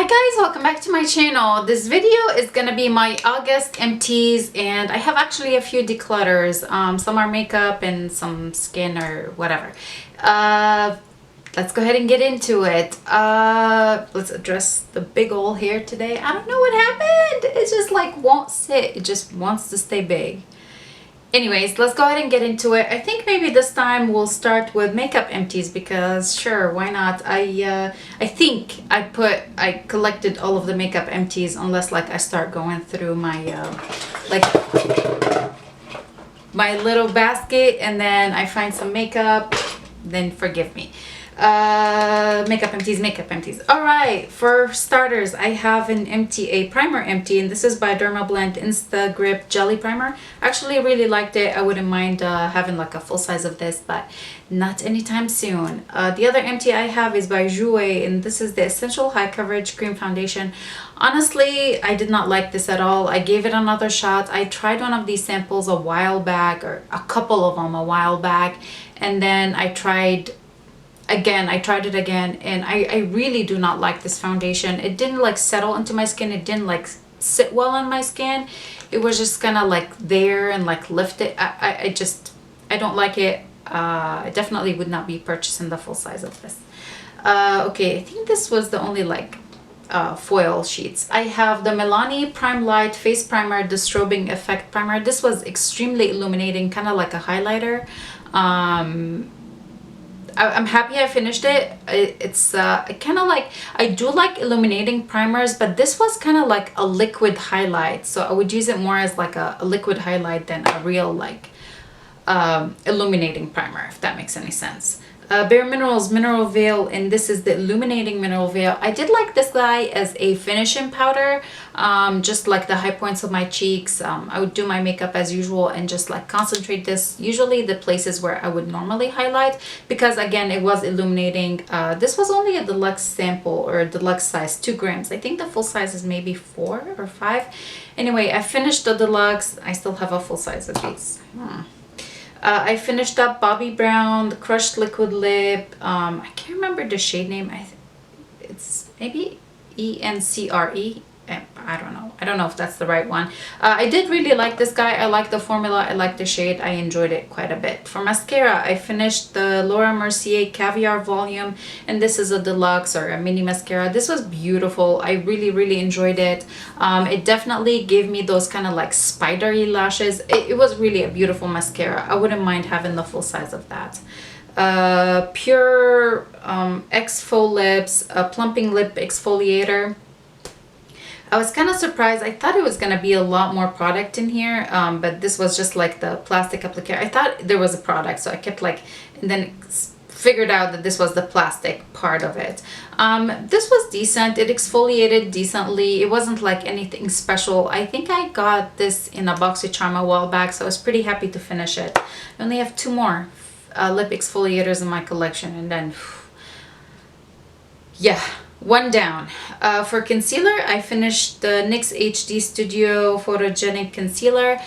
guys, welcome back to my channel. This video is gonna be my August empties, and I have actually a few declutters. Some are makeup and some skin or whatever. Let's go ahead and get into it. Let's address the big ol' hair today. I don't know what happened. It just like won't sit. It just wants to stay big. Anyways, let's go ahead and get into it. I think maybe this time we'll start with makeup empties because sure, why not? I think I collected all of the makeup empties unless like I start going through my like my little basket and then I find some makeup, then forgive me. Makeup empties. All right, for starters, I have a primer empty, and this is by Dermablend Insta Grip Jelly Primer. Actually really liked it. I wouldn't mind having like a full size of this, but not anytime soon. The other empty I have is by Jouer, and this is the Essential High Coverage Cream Foundation. Honestly, I did not like this at all. I gave it another shot. I tried one of these samples a while back, or a couple of them a while back, and then I tried it again, and I really do not like this foundation. It didn't like settle into my skin. It didn't like sit well on my skin. It was just kind of like there and like lifted. I don't like it. I definitely would not be purchasing the full size of this. Okay, I think this was the only like foil sheets. I have the Milani Prime Light Face Primer, the Strobing Effect Primer. This was extremely illuminating, kind of like a highlighter. I'm happy I finished it. It's kind of like, I do like illuminating primers, but this was kind of like a liquid highlight, so I would use it more as like a liquid highlight than a real like illuminating primer, if that makes any sense. Bare Minerals Mineral Veil, and this is the Illuminating Mineral Veil. I did like this guy as a finishing powder, just like the high points of my cheeks. I would do my makeup as usual and just like concentrate this, usually the places where I would normally highlight, because again, it was illuminating. This was only a deluxe sample, or a deluxe size, 2 grams. I think the full size is maybe 4 or 5. Anyway, I finished the deluxe. I still have a full size of these. I finished up Bobbi Brown, the Crushed Liquid Lip. I can't remember the shade name. It's maybe ENCRE. I don't know if that's the right one. I did really like this guy. I like the formula. I like the shade. I enjoyed it quite a bit. For mascara, I finished the Laura Mercier Caviar Volume, and this is a deluxe or a mini mascara. This was beautiful. I really enjoyed it. It definitely gave me those kind of like spidery lashes. It was really a beautiful mascara. I wouldn't mind having the full size of that. Pure Exfol Lips, a Plumping Lip Exfoliator. I was kind of surprised. I thought it was going to be a lot more product in here, but this was just like the plastic applicator. I thought there was a product, so I kept like, and then figured out that this was the plastic part of it. This was decent. It exfoliated decently. It wasn't like anything special. I think I got this in a BoxyCharm a while back, so I was pretty happy to finish it. I only have 2 more lip exfoliators in my collection, and then yeah, 1 down. For concealer, I finished the NYX HD Studio Photogenic Concealer.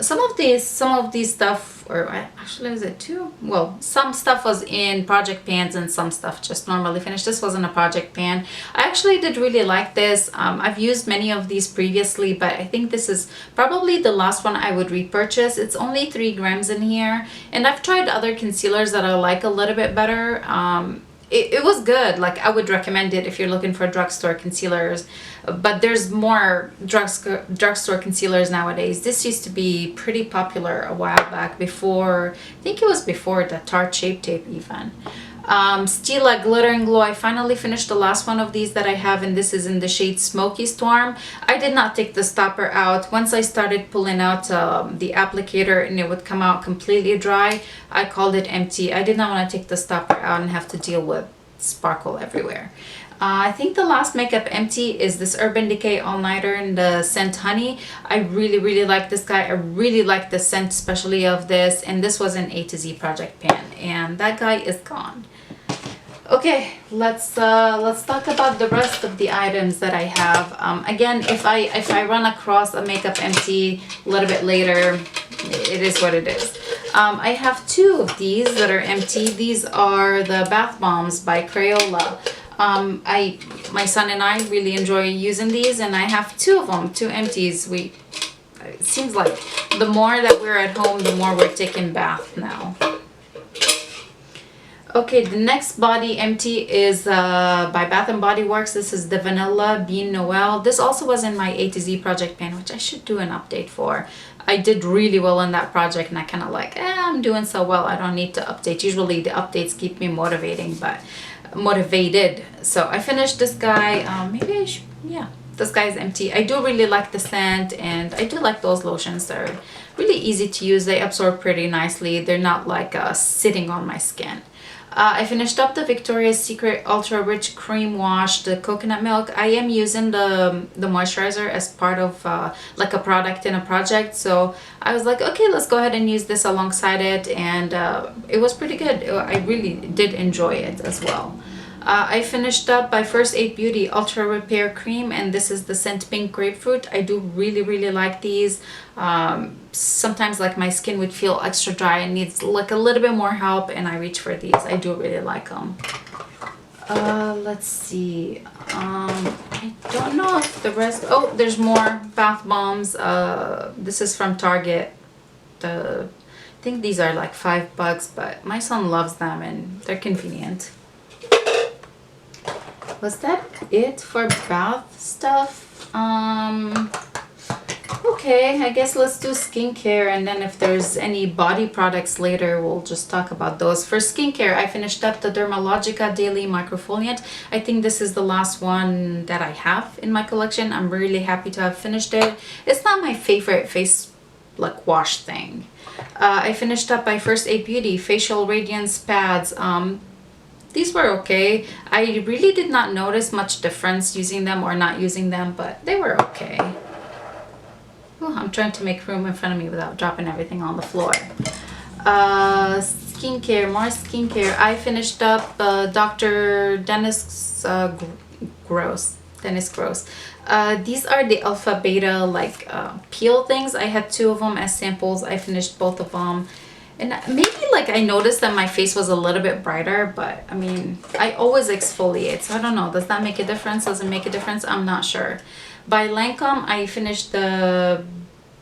Some of these stuff, or actually was it 2? Well, some stuff was in project pans and some stuff just normally finished. This wasn't a project pan. I actually did really like this. I've used many of these previously, but I think this is probably the last one I would repurchase. It's only 3 grams in here, and I've tried other concealers that I like a little bit better. It was good. Like, I would recommend it if you're looking for drugstore concealers, but there's more drugstore concealers nowadays. This used to be pretty popular a while back, before, I think it was before the Tarte Shape Tape even. Stila Glitter and Glow. I finally finished the last one of these that I have, and this is in the shade Smoky Storm. I did not take the stopper out. Once I started pulling out the applicator and it would come out completely dry, I called it empty. I did not want to take the stopper out and have to deal with sparkle everywhere. I think the last makeup empty is this Urban Decay All Nighter in the scent Honey. I really like this guy. I really like the scent, especially of this, and this was an A to Z project pan, and that guy is gone. Okay, let's talk about the rest of the items that I have. Again, if I run across a makeup empty a little bit later, it is what it is. I have 2 of these that are empty. These are the bath bombs by Crayola. My son and I really enjoy using these, and I have two of them, two empties. It seems like the more that we're at home, the more we're taking bath now. Okay, the next body empty is by Bath and Body Works. This is the Vanilla Bean Noel. This also was in my A to Z project pan, which I should do an update for. I did really well in that project, and I kind of like, I'm doing so well, I don't need to update. Usually the updates keep me motivated. So I finished this guy. Yeah, this guy is empty. I do really like the scent, and I do like those lotions. They're really easy to use. They absorb pretty nicely. They're not like sitting on my skin. I finished up the Victoria's Secret Ultra Rich Cream Wash, the coconut milk. I am using the moisturizer as part of like a product in a project. So I was like, okay, let's go ahead and use this alongside it. And it was pretty good. I really did enjoy it as well. I finished up by First Aid Beauty Ultra Repair Cream, and this is the scent Pink Grapefruit. I do really like these. Sometimes like my skin would feel extra dry and needs like a little bit more help, and I reach for these. I do really like them. Let's see. I don't know if the rest... Oh, there's more bath bombs. This is from Target. I think these are like $5, but my son loves them and they're convenient. Was that it for bath stuff? Okay, I guess let's do skincare, and then if there's any body products later, we'll just talk about those. For skincare, I finished up the Dermalogica Daily Microfoliant. I think this is the last one that I have in my collection. I'm really happy to have finished it. It's not my favorite face like wash thing. I finished up by First Aid Beauty Facial Radiance Pads. These were okay. I really did not notice much difference using them or not using them, but they were okay. Oh, I'm trying to make room in front of me without dropping everything on the floor. Skincare, more skincare. I finished up Dr. Dennis Gross. These are the alpha beta like peel things. I had two of them as samples. I finished both of them. And maybe like I noticed that my face was a little bit brighter, but I mean, I always exfoliate, so I don't know. Does that make a difference? Does it make a difference? I'm not sure. By Lancome, I finished the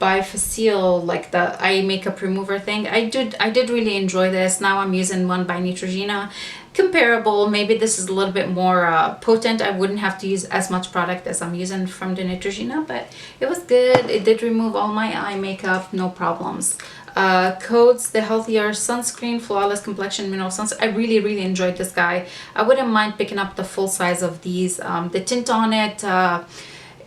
Bifacil, like the eye makeup remover thing. I did really enjoy this. Now I'm using one by Neutrogena. Comparable. Maybe this is a little bit more potent. I wouldn't have to use as much product as I'm using from the Neutrogena, but it was good. It did remove all my eye makeup, no problems. Codes, the Healthier Sunscreen Flawless Complexion Mineral Sunscreen. I really enjoyed this guy. I wouldn't mind picking up the full size of these. The tint on it,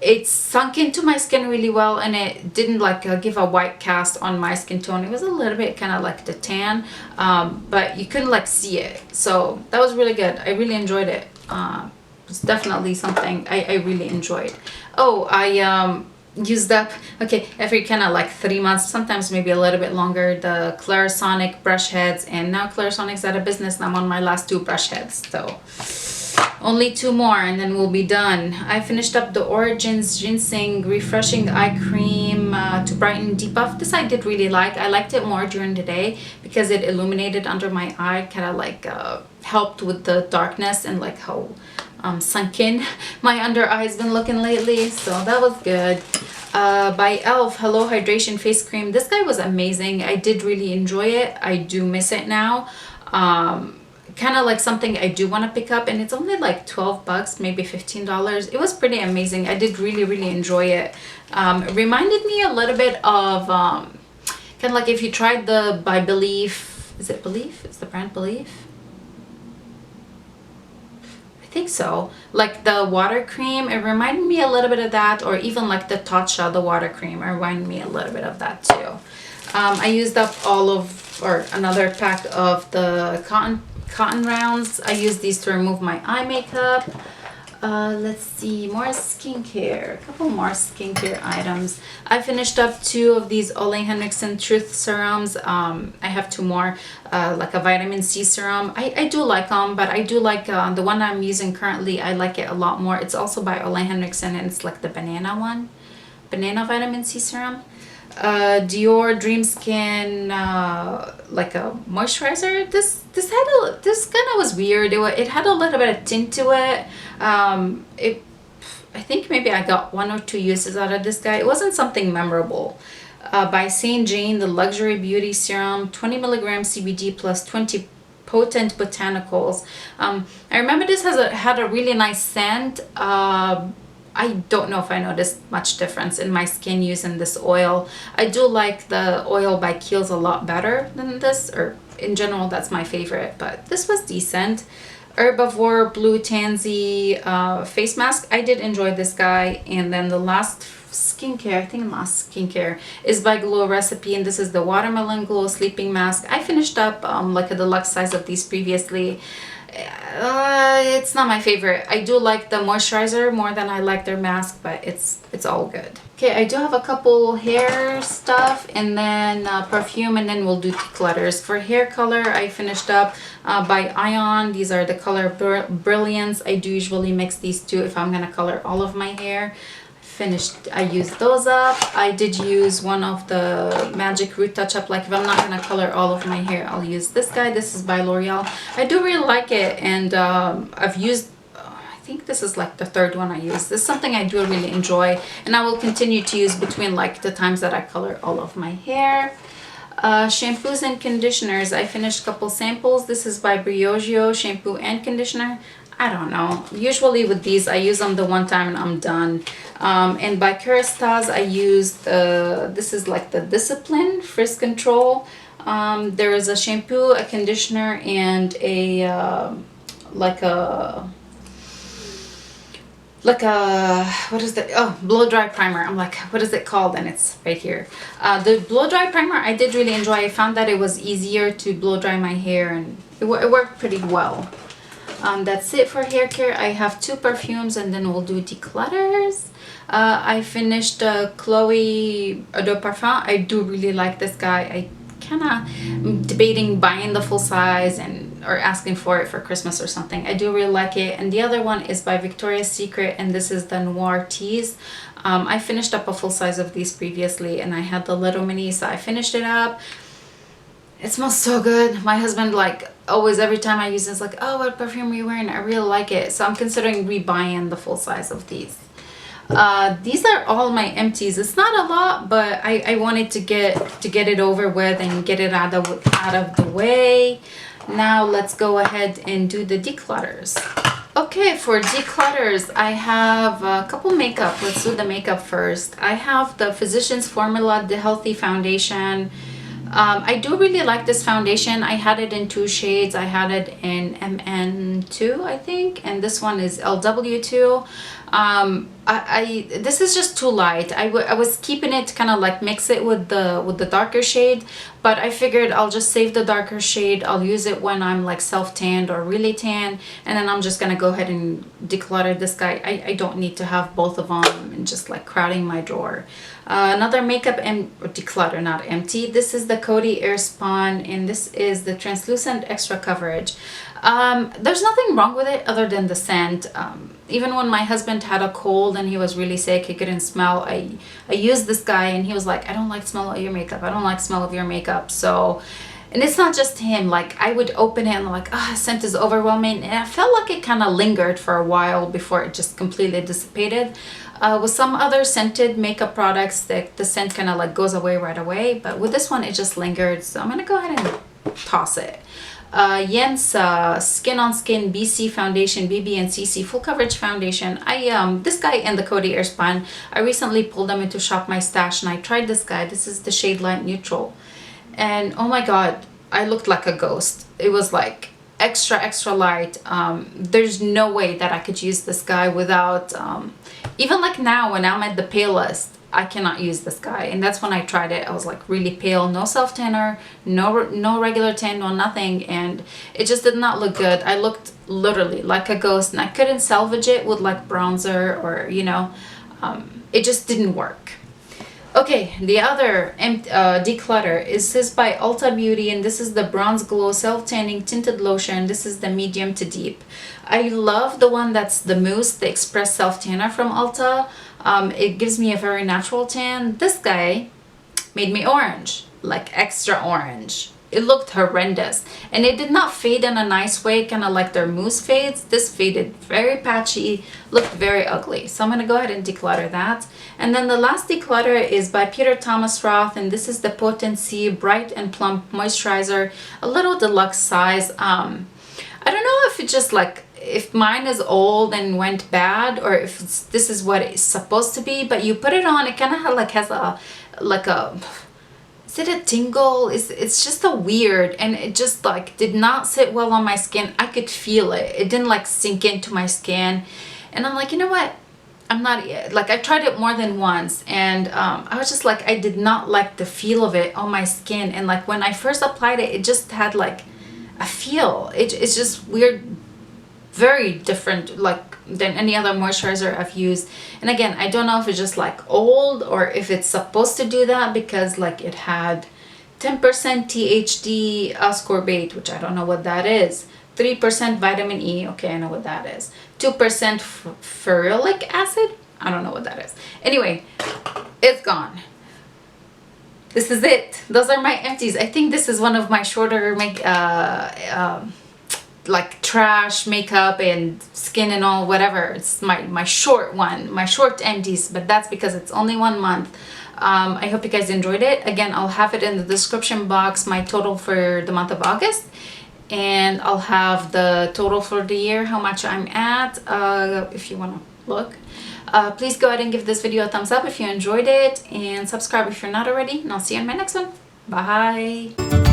it sunk into my skin really well, and it didn't like give a white cast on my skin tone. It was a little bit kind of like the tan, but you couldn't like see it, so that was really good. I really enjoyed it. It's definitely something I really enjoyed. Oh, I used up, okay, every kind of like 3 months, sometimes maybe a little bit longer, the Clarisonic brush heads, and now Clarisonic's out of business, and I'm on my last 2 brush heads, so only 2 more and then we'll be done. I finished up the Origins Ginseng Refreshing Eye Cream to brighten depuff. This I did really like. I liked it more during the day because it illuminated under my eye, kind of like helped with the darkness and like how sunken my under eye has been looking lately, so that was good. By e.l.f. Hello Hydration Face Cream. This guy was amazing. I did really enjoy it. I do miss it now. Kind of like something I do want to pick up, and it's only like $12, maybe $15. It was pretty amazing. I did really enjoy it. It reminded me a little bit of kind of like if you tried the by Belief. Is it Belief? Is the brand Belief? I think so. Like the water cream, it reminded me a little bit of that, or even like the Tatcha, the water cream, it reminded me a little bit of that too. I used up all of, or another pack of the cotton rounds. I use these to remove my eye makeup. Let's see, more skincare, a couple more skincare items. I finished up 2 of these Ole Henriksen Truth Serums. I have 2 more, like a vitamin C serum. I do like them, but I do like the one I'm using currently. I like it a lot more. It's also by Ole Henriksen, and it's like the banana one, banana vitamin C serum. Dior Dream Skin like a moisturizer. This kind of was weird. It had a little bit of tint to it. I think maybe I got 1 or 2 uses out of this guy. It wasn't something memorable. By Saint Jane, the Luxury Beauty Serum, 20 milligrams CBD plus 20 potent botanicals. I remember this had a really nice scent. I don't know if I noticed much difference in my skin using this oil. I do like the oil by Kiehl's a lot better than this, or in general that's my favorite, but this was decent. Herbivore Blue Tansy face mask. I did enjoy this guy. And then the last skincare is by Glow Recipe, and this is the Watermelon Glow Sleeping Mask. I finished up like a deluxe size of these previously. It's not my favorite. I do like the moisturizer more than I like their mask, but it's all good. Okay, I do have a couple hair stuff and then perfume, and then we'll do declutters. For hair color, I finished up by Ion. These are the color Brilliance. I do usually mix these two if I'm gonna color all of my hair. I used those up. I did use one of the Magic Root Touch Up. Like if I'm not gonna color all of my hair, I'll use this guy. This is by L'Oreal. I do really like it, and I've used, I think this is like the third one I use. This is something I do really enjoy, and I will continue to use between like the times that I color all of my hair. Shampoos and conditioners. I finished a couple samples. This is by Briogeo shampoo and conditioner. I don't know. Usually with these, I use them the one time and I'm done. And by Kerastase, I used, this is like the Discipline Frizz Control. There is a shampoo, a conditioner, and a, what is that? Oh, blow dry primer. I'm like, what is it called? And it's right here. The blow dry primer I did really enjoy. I found that it was easier to blow dry my hair, and it worked pretty well. That's it for hair care. I have 2 perfumes, and then we'll do declutters. I finished Chloe Eau de Parfum. I do really like this guy. I I'm debating buying the full size or asking for it for Christmas or something. I do really like it. And the other one is by Victoria's Secret, and this is the Noir Tease. I finished up a full size of these previously, and I had the little mini, so I finished it up. It smells so good. My husband, like, always, every time I use this, like, oh, what perfume are you wearing? I really like it. So I'm considering rebuying the full size of these. These are all my empties. It's not a lot, but I wanted to get it over with and get it out of the way. Now let's go ahead and do the declutters. Okay, for declutters, I have a couple makeup. Let's do the makeup first. I have the Physicians Formula The Healthy Foundation. I do really like this foundation. I had it in 2 shades. I had it in MN2, I think, and this one is LW2. This is just too light. I was keeping it to kind of like mix it with the darker shade, but I figured I'll just save the darker shade. I'll use it when I'm like self-tanned or really tan, and then I'm just gonna go ahead and declutter this guy. I don't need to have both of them and just like crowding my drawer. Another makeup declutter, not empty. This is the Coty Airspun, and this is the translucent extra coverage. There's nothing wrong with it other than the scent. Even when my husband had a cold and he was really sick, he couldn't smell, I used this guy, and he was like, I don't like the smell of your makeup. I don't like the smell of your makeup. So, and it's not just him. Like, I would open it and like, ah, oh, scent is overwhelming. And I felt like it kind of lingered for a while before it just completely dissipated. With some other scented makeup products, the scent kind of like goes away right away. But with this one, it just lingered. So I'm going to go ahead and toss it. Jens Skin on Skin BC Foundation, BB and CC Full Coverage Foundation. This guy and the Coty Airspun, I recently pulled them into Shop My Stash, and I tried this guy. This is the shade Light Neutral. And oh my god, I looked like a ghost. It was like extra light. There's no way that I could use this guy without, even like now when I'm at the palest, I cannot use this guy. And that's when I tried it. I was like really pale, no self tanner, no regular tan, no nothing, and it just did not look good. I looked literally like a ghost, and I couldn't salvage it with like bronzer or, you know, it just didn't work. Okay, the other declutter is this by Ulta Beauty, and this is the Bronze Glow Self Tanning Tinted Lotion. This is the medium to deep. I love the one that's the mousse, the Express Self Tanner from Ulta. It gives me a very natural tan. This guy, made me orange, like extra orange. It looked horrendous, and it did not fade in a nice way, kind of like their mousse fades. This faded very patchy, looked very ugly. So I'm going to go ahead and declutter that. And then the last declutter is by Peter Thomas Roth, and this is the Potency Bright and Plump Moisturizer, a little deluxe size. I don't know if it's just like, if mine is old and went bad, or if this is what it's supposed to be, but you put it on, it kind of like has a, like a, is it a tingle? It's just a weird, and it just like did not sit well on my skin. I could feel it. It didn't like sink into my skin. And I'm like, you know what? I'm not, like, I tried it more than once, and I was just like, I did not like the feel of it on my skin. And like when I first applied it, it just had like a feel. It's just weird, very different like than any other moisturizer I've used. And again, I don't know if it's just like old or if it's supposed to do that, because like it had 10% THD ascorbate, which I don't know what that is, 3% vitamin E, okay, I know what that is, 2% ferulic acid, I don't know what that is. Anyway, it's gone. This is it. Those are my empties. I think this is one of my shorter like trash makeup and skin and all, whatever. It's my short one, my short empties, but that's because it's only 1 month. I hope you guys enjoyed it. Again, I'll have it in the description box, my total for the month of August, and I'll have the total for the year, how much I'm at, if you want to look. Please go ahead and give this video a thumbs up if you enjoyed it, and subscribe if you're not already, and I'll see you in my next one. Bye.